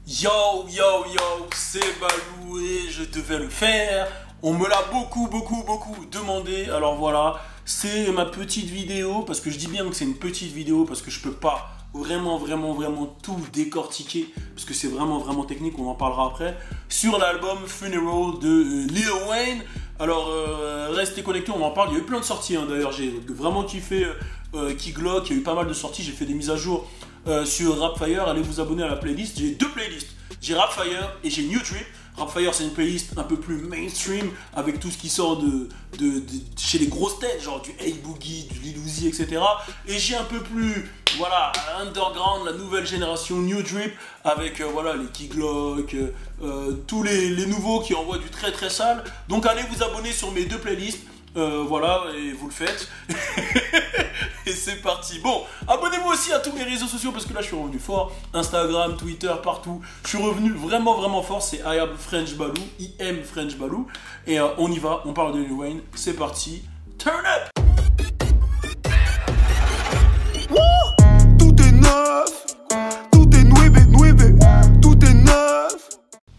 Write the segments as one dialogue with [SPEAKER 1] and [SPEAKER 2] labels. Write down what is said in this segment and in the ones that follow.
[SPEAKER 1] Yo, yo, yo, c'est Balou et je devais le faire. On me l'a beaucoup demandé. Alors voilà, c'est ma petite vidéo. Parce que je dis bien que c'est une petite vidéo parce que je peux pas vraiment tout décortiquer. Parce que c'est vraiment technique, on en parlera après. Sur l'album Funeral de Lil Wayne. Alors restez connectés, on en parle. Il y a eu plein de sorties d'ailleurs. J'ai vraiment kiffé Key Glock. Il y a eu pas mal de sorties. J'ai fait des mises à jour sur Rapfire. Allez vous abonner à la playlist. J'ai deux playlists. J'ai Rapfire et j'ai New Drip. Rapfire, c'est une playlist un peu plus mainstream avec tout ce qui sort de chez les grosses têtes, genre du A-Boogie, du Lil Uzi, etc. Et j'ai un peu plus, voilà, underground, la nouvelle génération New Drip avec voilà, les Key Glock, tous les nouveaux qui envoient du très sale. Donc allez vous abonner sur mes deux playlists. Voilà, et vous le faites. Et c'est parti. Bon, abonnez-vous aussi à tous mes réseaux sociaux parce que là je suis revenu fort. Instagram, Twitter, partout. Je suis revenu vraiment fort. C'est I am French Balou, IM French Balou. Et on y va, on parle de Lil Wayne. C'est parti. Turn up.
[SPEAKER 2] Tout est neuf, tout est nueve, tout est neuf.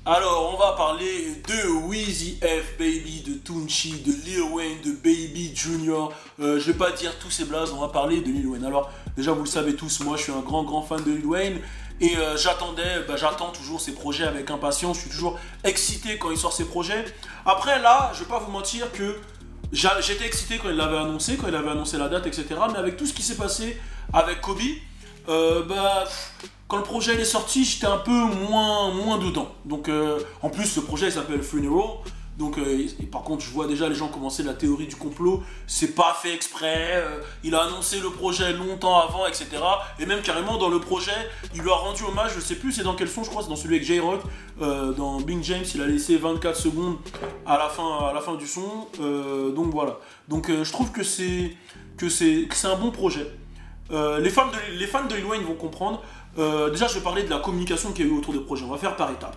[SPEAKER 1] Alors, on va parler de Weezy F, Baby, de Tunchi, de Lil Wayne, de Baby Junior. Je vais pas dire tous ces blazes, on va parler de Lil Wayne. Alors, déjà, vous le savez tous, moi, je suis un grand fan de Lil Wayne. Et j'attends toujours ses projets avec impatience. Je suis toujours excité quand il sort ses projets. Après, là, je vais pas vous mentir que j'étais excité quand il l'avait annoncé, la date, etc. Mais avec tout ce qui s'est passé avec Kobe, quand le projet est sorti, j'étais un peu moins dedans. Donc, en plus, ce projet il s'appelle Funeral. Donc, et par contre, je vois déjà les gens commencer la théorie du complot. C'est pas fait exprès. Il a annoncé le projet longtemps avant, etc. Et même carrément dans le projet, il lui a rendu hommage. Je sais plus, c'est dans quel son, je crois, c'est dans celui avec J-Rock. Dans Bing James, il a laissé 24 secondes à la fin du son. Donc voilà. Donc, je trouve que c'est un bon projet. Les fans de Lil Wayne vont comprendre. Déjà, je vais parler de la communication qu'il y a eu autour du projet. On va faire par étapes.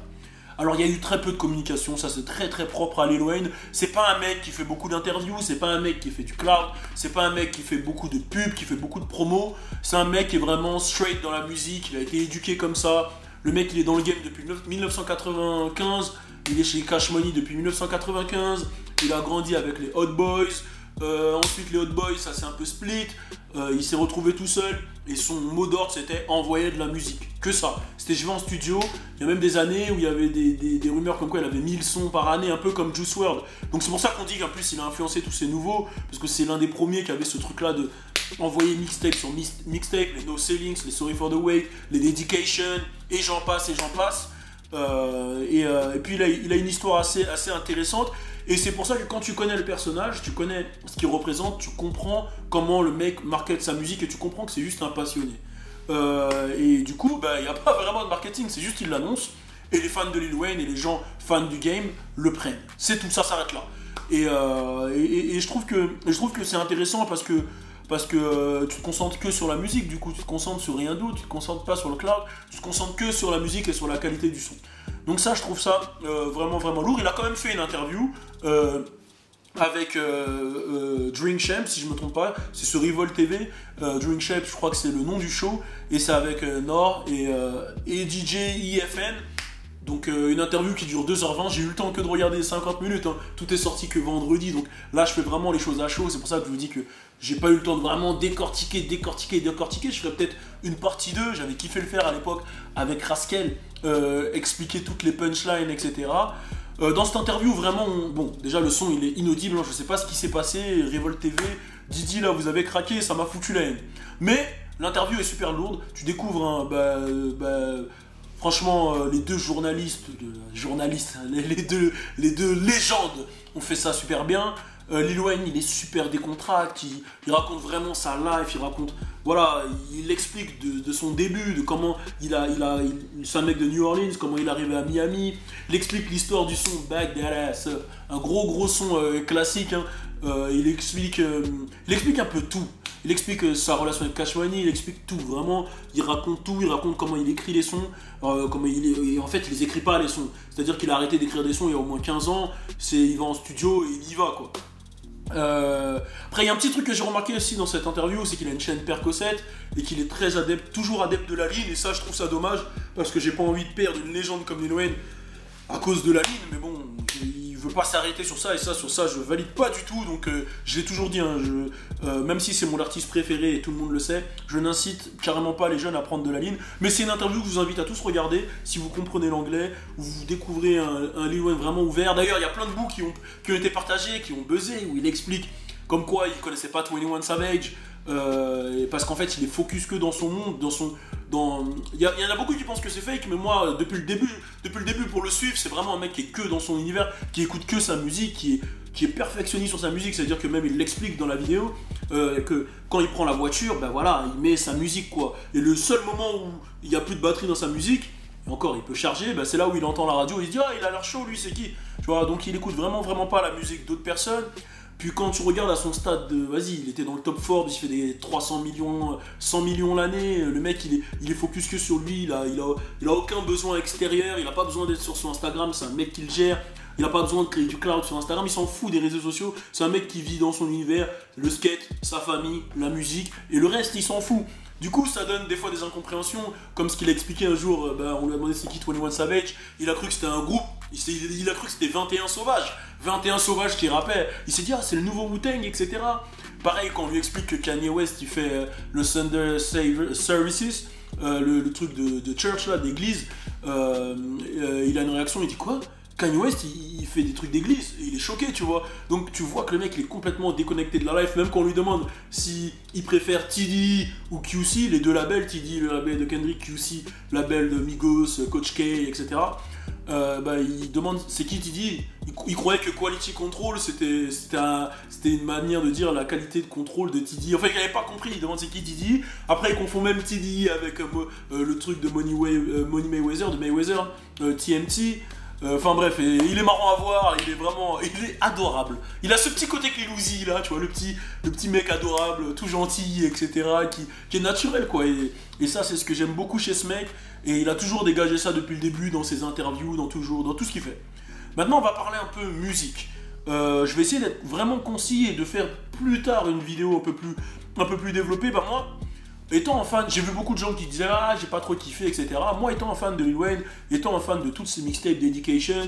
[SPEAKER 1] Alors, il y a eu très peu de communication, ça c'est très propre à Lil Wayne. C'est pas un mec qui fait beaucoup d'interviews, c'est pas un mec qui fait du cloud, c'est pas un mec qui fait beaucoup de pubs, qui fait beaucoup de promos. C'est un mec qui est vraiment straight dans la musique, il a été éduqué comme ça. Le mec, il est dans le game depuis 1995, il est chez Cash Money depuis 1995, il a grandi avec les Hot Boys. Ensuite les Hot Boys, ça s'est un peu split, il s'est retrouvé tout seul et son mot d'ordre c'était envoyer de la musique, que ça. C'était je vais en studio, il y a même des années où il y avait des rumeurs comme quoi il avait 1000 sons par année, un peu comme Juice WRLD. Donc c'est pour ça qu'on dit qu'en plus il a influencé tous ces nouveaux, parce que c'est l'un des premiers qui avait ce truc là de envoyer mixtape sur mixtape, les No Ceilings, les Sorry for the Wait, les Dedication, et j'en passe. Et puis il a une histoire assez intéressante. Et c'est pour ça que quand tu connais le personnage, tu connais ce qu'il représente, tu comprends comment le mec market sa musique et tu comprends que c'est juste un passionné. Et du coup, il n'y a pas vraiment de marketing, c'est juste qu'il l'annonce et les fans de Lil Wayne et les gens fans du game le prennent. C'est tout, ça s'arrête là. Et je trouve que c'est intéressant parce que tu te concentres que sur la musique, du coup tu te concentres sur rien d'autre, tu te concentres pas sur le cloud, tu te concentres que sur la musique et sur la qualité du son. Donc ça, je trouve ça vraiment lourd. Il a quand même fait une interview avec Drink Champ, si je me trompe pas, c'est sur Revolt TV. Drink Champ, je crois que c'est le nom du show, et c'est avec Nord et DJ IFN. Donc une interview qui dure 2h20, j'ai eu le temps que de regarder 50 minutes, tout est sorti que vendredi, donc là je fais vraiment les choses à chaud, c'est pour ça que je vous dis que j'ai pas eu le temps de vraiment décortiquer, je ferais peut-être une partie 2, j'avais kiffé le faire à l'époque avec Rascal, expliquer toutes les punchlines, etc. Dans cette interview, vraiment, bon, déjà le son il est inaudible, je sais pas ce qui s'est passé, Revolt TV, Didi là vous avez craqué, ça m'a foutu la haine. Mais l'interview est super lourde, tu découvres franchement, les deux journalistes, les deux légendes ont fait ça super bien. Lil Wayne, il est super décontracté, il raconte vraiment sa life, il explique de son début, de comment c'est un mec de New Orleans, comment il est arrivé à Miami, il explique l'histoire du son Back That Ass Up, un gros son classique, il explique un peu tout. Il explique sa relation avec Cash Money, il explique tout, vraiment, il raconte tout, il raconte comment il écrit les sons, et en fait il les écrit pas les sons, c'est-à-dire qu'il a arrêté d'écrire des sons il y a au moins 15 ans, il va en studio et il y va quoi. Après, il y a un petit truc que j'ai remarqué aussi dans cette interview, c'est qu'il a une chaîne Percocet et qu'il est très adepte, toujours adepte de la ligne. Et ça, je trouve ça dommage parce que j'ai pas envie de perdre une légende comme Lil Wayne à cause de la ligne. Mais bon, il veut pas s'arrêter sur ça et ça, sur ça, je valide pas du tout. Donc, je l'ai toujours dit, hein, même si c'est mon artiste préféré et tout le monde le sait, je n'incite carrément pas les jeunes à prendre de la ligne. Mais c'est une interview que je vous invite à tous regarder si vous comprenez l'anglais, où vous découvrez un Lil Wayne vraiment ouvert. D'ailleurs, il y a plein de bouts qui ont été partagés, qui ont buzzé, où il explique comme quoi il connaissait pas 21 Savage, parce qu'en fait il est focus que dans son monde, il y en a beaucoup qui pensent que c'est fake, mais moi depuis le début pour le suivre, c'est vraiment un mec qui est que dans son univers, qui écoute que sa musique, qui est perfectionniste sur sa musique, c'est-à-dire que même il l'explique dans la vidéo, que quand il prend la voiture, ben voilà, il met sa musique quoi, et le seul moment où il n'y a plus de batterie dans sa musique, et encore il peut charger, ben c'est là où il entend la radio, il se dit ah il a l'air chaud lui, c'est qui, tu vois, donc il écoute vraiment pas la musique d'autres personnes. Puis quand tu regardes à son stade de, vas-y, il était dans le top Forbes, il fait des 300 millions, 100 millions l'année, le mec il est focus que sur lui, il a aucun besoin extérieur, il a pas besoin d'être sur son Instagram, c'est un mec qui le gère, il a pas besoin de créer du cloud sur Instagram, il s'en fout des réseaux sociaux, c'est un mec qui vit dans son univers, le skate, sa famille, la musique, et le reste il s'en fout. Du coup, ça donne des fois des incompréhensions, comme ce qu'il a expliqué un jour, on lui a demandé c'est qui 21 Savage, il a cru que c'était un groupe, il a cru que c'était 21 sauvages, 21 sauvages qui rappaient, il s'est dit ah c'est le nouveau Wu-Tang, etc. Pareil quand on lui explique que Kanye West il fait le Sunday Services, le truc de church là, d'église, il a une réaction, il dit quoi ? Kanye West il fait des trucs d'église et il est choqué, tu vois. Donc tu vois que le mec il est complètement déconnecté de la life, même quand on lui demande si il préfère TDE ou QC, les deux labels, TDE le label de Kendrick, QC le label de Migos, Coach K, etc. Il demande c'est qui TDE. Il croyait que Quality Control c'était une manière de dire la qualité de contrôle de TDE. Enfin il n'avait pas compris, il demande c'est qui TDE. Après il confond même TDE avec le truc de Money Mayweather, TMT. Enfin bref, il est marrant à voir, il est adorable. Il a ce petit côté Lil Uzi là, tu vois, le petit mec adorable, tout gentil, etc. qui est naturel quoi. Et ça c'est ce que j'aime beaucoup chez ce mec. Et il a toujours dégagé ça depuis le début dans ses interviews, dans tout ce qu'il fait. Maintenant on va parler un peu musique. Je vais essayer d'être vraiment concis et de faire plus tard une vidéo un peu plus développée. Moi, étant un fan, j'ai vu beaucoup de gens qui disaient ah j'ai pas trop kiffé, etc. Moi étant un fan de Lil Wayne, étant un fan de toutes ses mixtapes Dedication,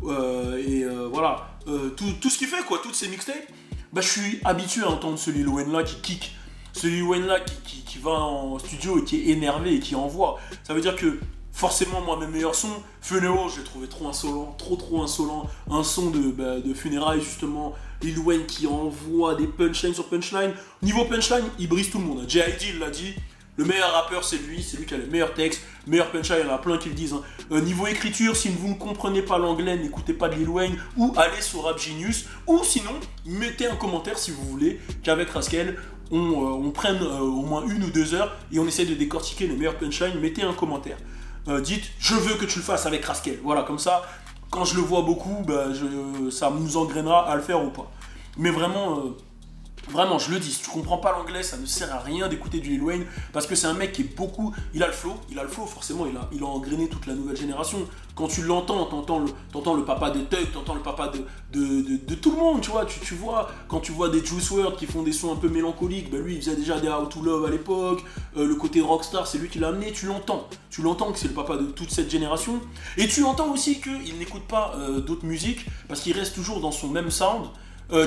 [SPEAKER 1] voilà, tout ce qu'il fait quoi, toutes ses mixtapes, je suis habitué à entendre ce Lil Wayne là qui kick, ce Lil Wayne là qui va en studio et qui est énervé et qui envoie. Ça veut dire que forcément moi mes meilleurs sons, Funeral je l'ai trouvé trop insolent, trop insolent, un son de funérailles justement, Lil Wayne qui envoie des punchlines sur punchline. Niveau punchline, il brise tout le monde. J.I.D. il l'a dit, le meilleur rappeur c'est lui qui a le meilleur texte, meilleur punchline, il y en a plein qui le disent. Niveau écriture, si vous ne comprenez pas l'anglais, n'écoutez pas de Lil Wayne ou allez sur Rap Genius, ou sinon, mettez un commentaire si vous voulez, qu'avec Rascal, on prenne au moins 1 ou 2 heures et on essaie de décortiquer les meilleurs punchlines, mettez un commentaire. Dites, je veux que tu le fasses avec Rascal. Voilà, comme ça, quand je le vois beaucoup, ça nous engrainera à le faire ou pas. Mais vraiment, je le dis, si tu comprends pas l'anglais, ça ne sert à rien d'écouter du Lil Wayne, parce que c'est un mec qui est beaucoup... Il a le flow, forcément, il a engrainé toute la nouvelle génération. Quand tu l'entends, t'entends le papa de Tuck, t'entends le papa de tout le monde, tu vois. Tu vois, quand tu vois des Juice WRLD qui font des sons un peu mélancoliques, lui, il faisait déjà des How to Love à l'époque, le côté rockstar, c'est lui qui l'a amené, tu l'entends que c'est le papa de toute cette génération. Et tu entends aussi qu'il n'écoute pas d'autres musiques, parce qu'il reste toujours dans son même sound,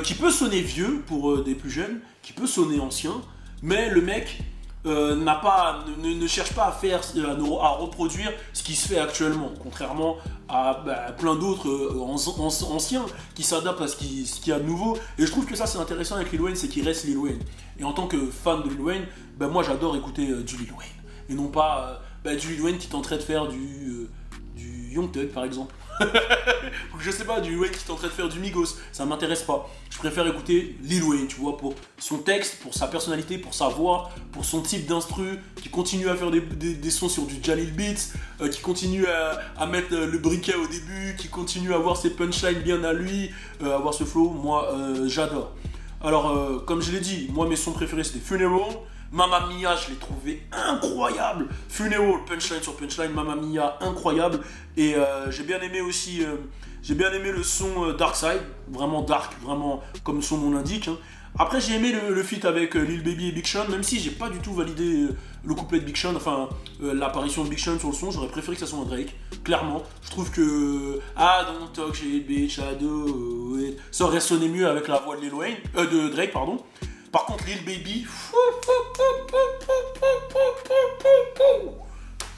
[SPEAKER 1] qui peut sonner vieux pour des plus jeunes, qui peut sonner ancien, mais le mec ne cherche pas à reproduire ce qui se fait actuellement, contrairement à plein d'autres anciens qui s'adaptent à ce qu'il y a de nouveau. Et je trouve que ça c'est intéressant avec Lil Wayne, c'est qu'il reste Lil Wayne. Et en tant que fan de Lil Wayne, moi j'adore écouter du Lil Wayne, et non pas du Lil Wayne qui tenterait de faire du Young Thug par exemple. Ou je sais pas, du Lil Wayne qui est en train de faire du Migos, ça m'intéresse pas. Je préfère écouter Lil Wayne, tu vois, pour son texte, pour sa personnalité, pour sa voix, pour son type d'instru, qui continue à faire des sons sur du Jalil Beats, qui continue à mettre le briquet au début, qui continue à avoir ses punchlines bien à lui, avoir ce flow, moi j'adore. Alors, comme je l'ai dit, moi mes sons préférés c'était Funeral. Mamma Mia, je l'ai trouvé incroyable. Funeral, punchline sur punchline, Mamma Mia, incroyable. Et j'ai bien aimé aussi, j'ai bien aimé le son Dark Side, vraiment dark, vraiment comme son nom l'indique. Hein. Après, j'ai aimé le feat avec Lil Baby et Big Sean, même si j'ai pas du tout validé le couplet de Big Sean, enfin l'apparition de Big Sean sur le son, j'aurais préféré que ça soit un Drake, clairement. Je trouve que I don't talk shit, bitch, I do it. Ça aurait sonné mieux avec la voix de Lil Wayne, de Drake, pardon. Par contre, Lil Baby,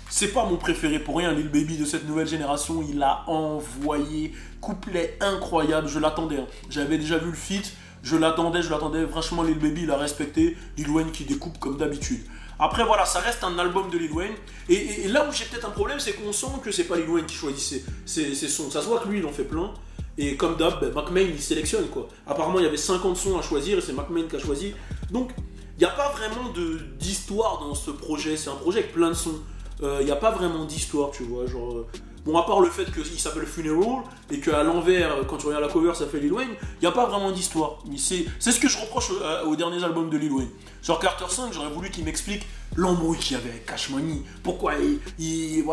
[SPEAKER 1] c'est pas mon préféré pour rien. Lil Baby de cette nouvelle génération, il a envoyé couplet incroyable, je l'attendais. Hein. J'avais déjà vu le feat. Je l'attendais, franchement Lil Baby il a respecté, Lil Wayne qui découpe comme d'habitude. Après voilà, ça reste un album de Lil Wayne, et là où j'ai peut-être un problème, c'est qu'on sent que c'est pas Lil Wayne qui choisit ses sons, ça se voit que lui il en fait plein, et comme d'hab, McMain il sélectionne quoi. Apparemment il y avait 50 sons à choisir, et c'est McMain qui a choisi, donc il n'y a pas vraiment d'histoire dans ce projet, c'est un projet avec plein de sons, il n'y a pas vraiment d'histoire, tu vois, genre... Bon, à part le fait qu'il s'appelle Funeral et qu'à l'envers, quand tu regardes la cover, ça fait Lil Wayne, il n'y a pas vraiment d'histoire. C'est ce que je reproche aux derniers albums de Lil Wayne. Sur Carter 5, j'aurais voulu qu'il m'explique l'embrouille qu'il y avait avec Cash Money, pourquoi il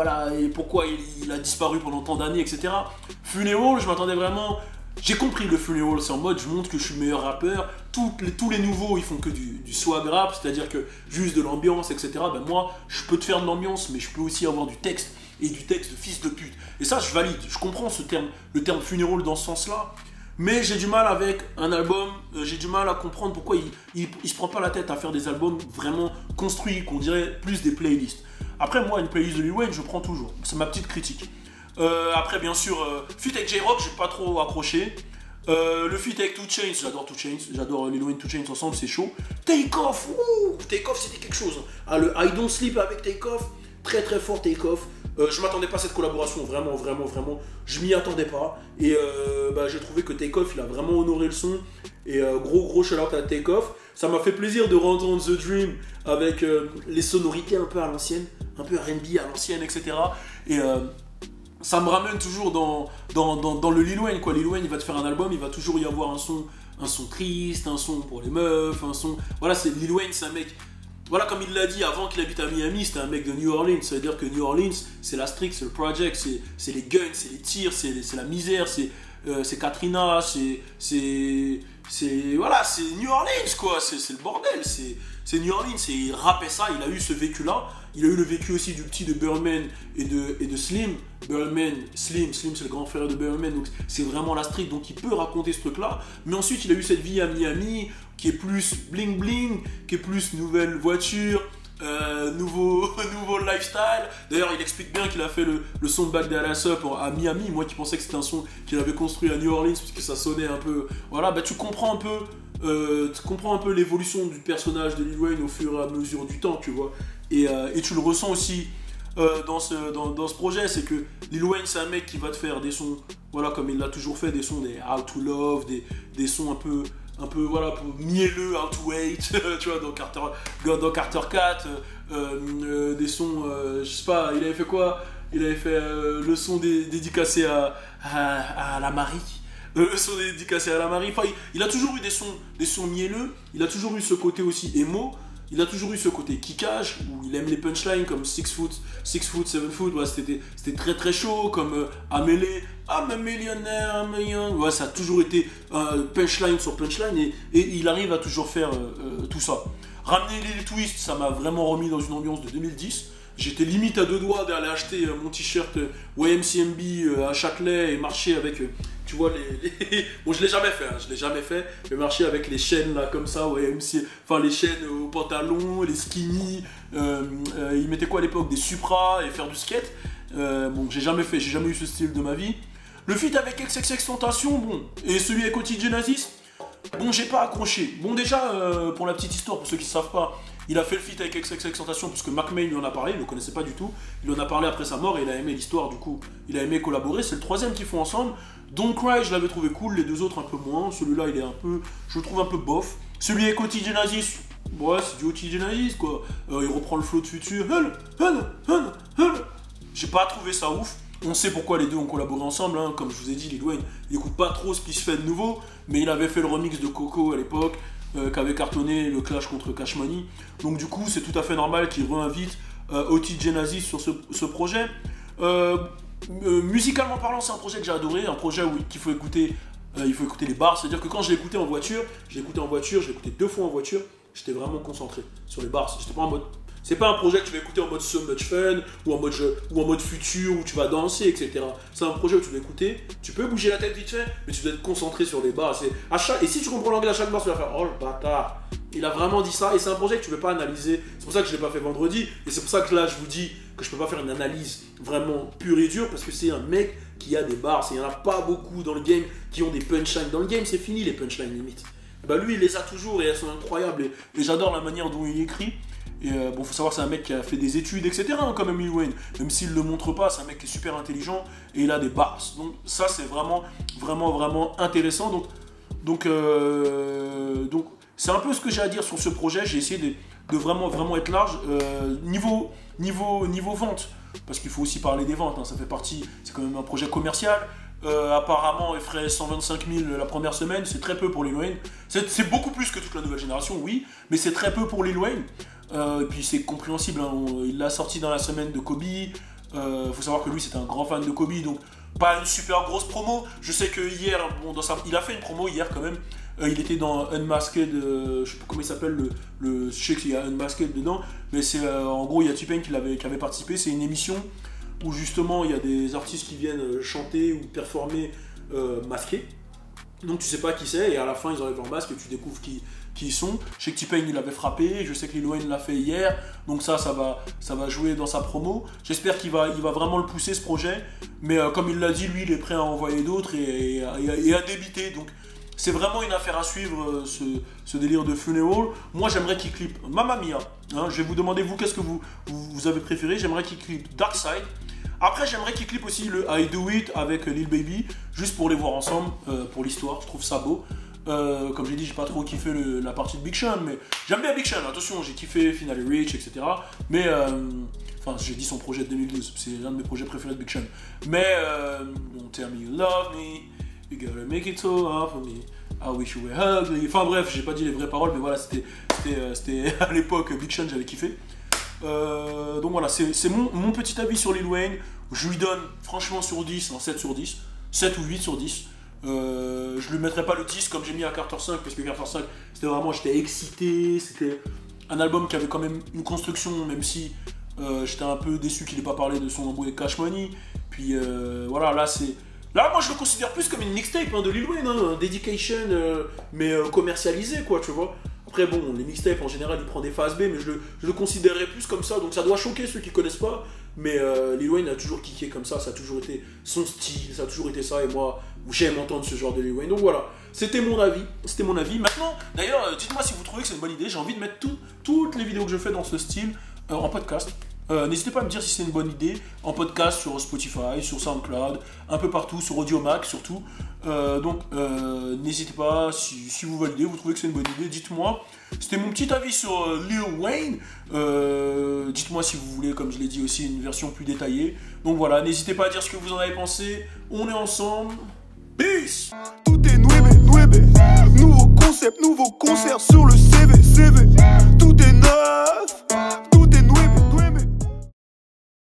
[SPEAKER 1] a disparu pendant tant d'années, etc. Funeral, je m'attendais vraiment... J'ai compris le Funeral, c'est en mode je montre que je suis le meilleur rappeur, tous les nouveaux ils font que du swag rap, c'est-à-dire que juste de l'ambiance, etc. Ben moi, je peux te faire de l'ambiance, mais je peux aussi avoir du texte, et du texte de fils de pute. Et ça, je valide, je comprends le terme Funeral dans ce sens-là, mais j'ai du mal avec un album, j'ai du mal à comprendre pourquoi il se prend pas la tête à faire des albums vraiment construits, qu'on dirait plus des playlists. Après, moi, une playlist de Lil Wayne, je prends toujours, c'est ma petite critique. Après, bien sûr, feat avec J-Rock, j'ai pas trop accroché. Le feat avec 2 Chainz, j'adore 2 Chainz, j'adore Lil Wayne 2 Chainz ensemble, c'est chaud. Take Off, Take Off c'était quelque chose. Ah, le I Don't Sleep avec Take Off, très très fort Take Off. Je m'attendais pas à cette collaboration, vraiment, je m'y attendais pas. Et j'ai trouvé que Take Off, il a vraiment honoré le son. Et gros shout-out à Take Off. Ça m'a fait plaisir de rentendre The Dream avec les sonorités un peu à l'ancienne, un peu R&B à l'ancienne, etc. Et ça me ramène toujours dans le Lil Wayne, quoi. Lil Wayne, il va te faire un album, il va toujours y avoir un son triste, un son pour les meufs, un son... Voilà, Lil Wayne, c'est un mec... Voilà, comme il l'a dit, avant qu'il habite à Miami, c'était un mec de New Orleans. Ça veut dire que New Orleans, c'est la street, c'est le project, c'est les guns, c'est les tirs, c'est la misère, c'est Katrina, voilà, c'est New Orleans, quoi. C'est le bordel, c'est New Orleans. Et il rappait ça, il a eu ce vécu-là. Il a eu le vécu aussi du petit de Birdman et de Slim. Slim, c'est le grand frère de Birdman, donc c'est vraiment la street, donc il peut raconter ce truc-là. Mais ensuite, il a eu cette vie à Miami, qui est plus bling bling, qui est plus nouvelle voiture, nouveau lifestyle. D'ailleurs, il explique bien qu'il a fait le son de Bagdad Up à Miami. Moi qui pensais que c'était un son qu'il avait construit à New Orleans, parce que ça sonnait un peu... Voilà, bah tu comprends un peu l'évolution du personnage de Lil Wayne au fur et à mesure du temps, tu vois. Et tu le ressens aussi dans ce projet, c'est que Lil Wayne, c'est un mec qui va te faire des sons, voilà, comme il l'a toujours fait, des sons des How to Love, des sons un peu voilà, mielleux, How to Wait, tu vois, dans Carter 4, des sons, je sais pas, il avait fait quoi? Il avait fait le son dédicacé à la Marie. Le son dédicacé à la Marie. Enfin, il a toujours eu des sons mielleux, il a toujours eu ce côté aussi émo. Il a toujours eu ce côté kickage, où il aime les punchlines comme 6 foot, 7 foot, ouais, c'était très très chaud, comme Amélé, I'm a millionaire, I'm a young, ouais, ça a toujours été punchline sur punchline, et il arrive à toujours faire tout ça. Ramener les twists, ça m'a vraiment remis dans une ambiance de 2010. J'étais limite à deux doigts d'aller acheter mon t-shirt YMCMB à Châtelet et marcher avec, tu vois, bon, je l'ai jamais fait, mais marcher avec les chaînes là comme ça, YMC, enfin les chaînes au pantalon, les skinny, ils mettaient quoi à l'époque, des Supra et faire du skate. Bon, j'ai jamais eu ce style de ma vie. Le feat avec XXXTentacion, bon, et celui avec OT Genasis, bon, j'ai pas accroché. Bon, déjà, pour la petite histoire, pour ceux qui ne savent pas, il a fait le feat avec XXXTentacion parce que McMain lui en a parlé, il ne le connaissait pas du tout. Il en a parlé après sa mort et il a aimé l'histoire, du coup, il a aimé collaborer. C'est le troisième qu'ils font ensemble. Don't Cry, je l'avais trouvé cool, les deux autres un peu moins. Celui-là, il est je le trouve un peu bof. Celui avec OT Genasis, ouais, c'est du OT Genasis, quoi. Il reprend le flow de Future. J'ai pas trouvé ça ouf. On sait pourquoi les deux ont collaboré ensemble, hein. Comme je vous ai dit, Lil Wayne, il écoute pas trop ce qui se fait de nouveau, mais il avait fait le remix de Coco à l'époque. qu'avait cartonné le clash contre Cash Money. Donc du coup, c'est tout à fait normal qu'il réinvite Oti Genasis sur ce projet. Musicalement parlant, c'est un projet que j'ai adoré, un projet qu'il faut écouter. Il faut écouter les bars, c'est-à-dire que quand je l'ai écouté en voiture, je l'ai écouté 2 fois en voiture, j'étais vraiment concentré sur les bars. J'étais pas en mode. C'est pas un projet que tu vas écouter en mode so much fun ou en mode futur où tu vas danser, etc. C'est un projet où tu vas écouter, tu peux bouger la tête vite fait, mais tu dois être concentré sur les bars. Et si tu comprends l'anglais à chaque bar, tu vas faire oh le bâtard. Il a vraiment dit ça, et c'est un projet que tu ne peux pas analyser. C'est pour ça que je ne l'ai pas fait vendredi, et c'est pour ça que là je vous dis que je ne peux pas faire une analyse vraiment pure et dure, parce que c'est un mec qui a des bars. Il n'y en a pas beaucoup dans le game qui ont des punchlines. Dans le game, c'est fini les punchlines limite. Bah lui, il les a toujours et elles sont incroyables. Et j'adore la manière dont il écrit. Et bon, faut savoir que c'est un mec qui a fait des études, etc. Quand même, Lil Wayne. Même s'il ne le montre pas, c'est un mec qui est super intelligent et il a des bars. Donc ça, c'est vraiment, vraiment, vraiment intéressant. Donc c'est un peu ce que j'ai à dire sur ce projet. J'ai essayé de vraiment, vraiment être large. Niveau vente, parce qu'il faut aussi parler des ventes. Hein, ça fait partie, c'est quand même un projet commercial. Apparemment, il ferait 125 000 la première semaine, c'est très peu pour Lil Wayne. C'est beaucoup plus que toute la nouvelle génération, oui, mais c'est très peu pour Lil Wayne. Et puis c'est compréhensible, hein, il l'a sorti dans la semaine de Kobe. Faut savoir que lui, c'est un grand fan de Kobe, donc pas une super grosse promo. Je sais que hier, il a fait une promo hier quand même. Il était dans Unmasked, je sais pas comment il s'appelle, je sais qu'il y a Unmasked dedans, mais c'est en gros il y a T-Pain qui avait participé. C'est une émission où justement il y a des artistes qui viennent chanter ou performer masqués. Donc tu sais pas qui c'est, et à la fin ils enlèvent leur masque et tu découvres qui ils sont. Je sais que T-Pain il l'avait frappé, je sais que Lil Wayne l'a fait hier, donc ça va jouer dans sa promo. J'espère qu'il va vraiment le pousser ce projet, mais comme il l'a dit, lui il est prêt à envoyer d'autres et à débiter. Donc c'est vraiment une affaire à suivre, ce délire de Funeral. Moi j'aimerais qu'il clippe Mamma Mia. Hein, je vais vous demander, vous, qu'est-ce que vous avez préféré. J'aimerais qu'il clippe Dark Side. Après, j'aimerais qu'il clippe aussi le I Do It avec Lil Baby, juste pour les voir ensemble, pour l'histoire. Je trouve ça beau. Comme j'ai dit, j'ai pas trop kiffé la partie de Big Sean, mais j'aime bien Big Sean. Attention, j'ai kiffé Finally Rich, etc. Mais, enfin, j'ai dit son projet de 2012, c'est l'un de mes projets préférés de Big Sean. Mais, Don't tell me you love me, you gotta make it so hard for me. I wish you were ugly. Enfin bref, j'ai pas dit les vraies paroles, mais voilà, c'était à l'époque Big Sean, j'avais kiffé. Donc voilà, c'est mon petit avis sur Lil Wayne. Je lui donne franchement sur 10, en 7 sur 10, 7 ou 8 sur 10. Je lui mettrai pas le 10 comme j'ai mis à Carter 5, parce que Carter 5, c'était vraiment, j'étais excité, c'était un album qui avait quand même une construction, même si j'étais un peu déçu qu'il n'ait pas parlé de son embrouille avec Cash Money. Puis voilà, là, moi je le considère plus comme une mixtape de Lil Wayne, hein, Dedication, mais commercialisé, quoi, tu vois. Après, bon, les mixtapes en général, il prend des phases B, mais je le considérerais plus comme ça, donc ça doit choquer ceux qui connaissent pas. Mais Lil Wayne a toujours kické comme ça a toujours été son style, ça a toujours été ça, et moi, j'aime entendre ce genre de Lil Wayne. Donc voilà, c'était mon avis. Maintenant, d'ailleurs, dites-moi si vous trouvez que c'est une bonne idée, j'ai envie de mettre toutes les vidéos que je fais dans ce style en podcast. N'hésitez pas à me dire si c'est une bonne idée, en podcast sur Spotify, sur SoundCloud, un peu partout, sur Audiomack surtout. Donc n'hésitez pas, si vous validez, vous trouvez que c'est une bonne idée, dites-moi. C'était mon petit avis sur Lil Wayne. Dites-moi si vous voulez, comme je l'ai dit aussi, une version plus détaillée. Donc voilà, n'hésitez pas à dire ce que vous en avez pensé. On est ensemble. Peace.
[SPEAKER 2] Tout est nouébé. Nouveau concept, nouveau concert sur le CV.